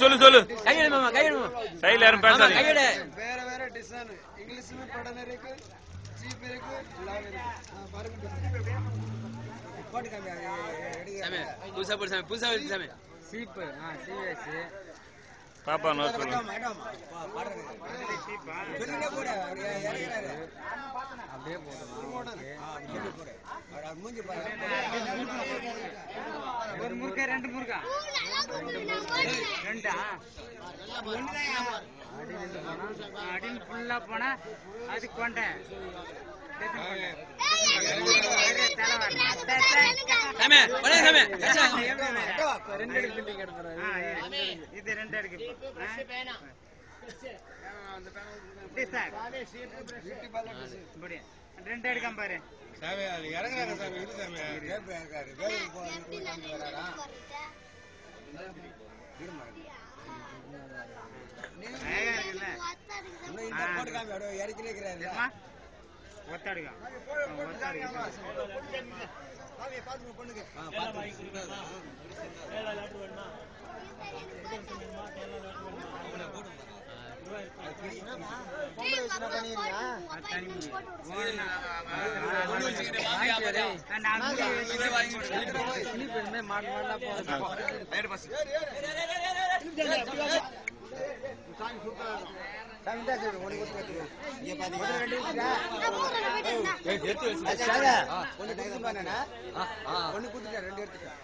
சொல்லு சொல்லு சைடுல யாரும் பேசாதீங்க. வேற வேற டிசைன் இங்கிலீஷ்ல படம் இருக்கு, ஜீப் இருக்கு, லாங் இருக்கு. பாருங்க போட்டு காமி புதுசா புதுசா புதுசா வருது சாமி. சீப் சிஎஸ் பாப்பா நோட் பண்ணு. அப்படியே போடு. மூஞ்சி பாரு. ஒரு முறுக்கா ரெண்டு முறுக்கா ரெண்டா அடியில் ஃபுல்லா போனா அது கொண்டேன். இது ரெண்டு இருக்கு. ரெண்டு எடுக்காம பாரு சாமி. அது இறங்குறாங்க சாமி. இது சாமி ஒண்ணு குடுத்துட்டேன், ரெண்டு எடுத்துட்டேன்.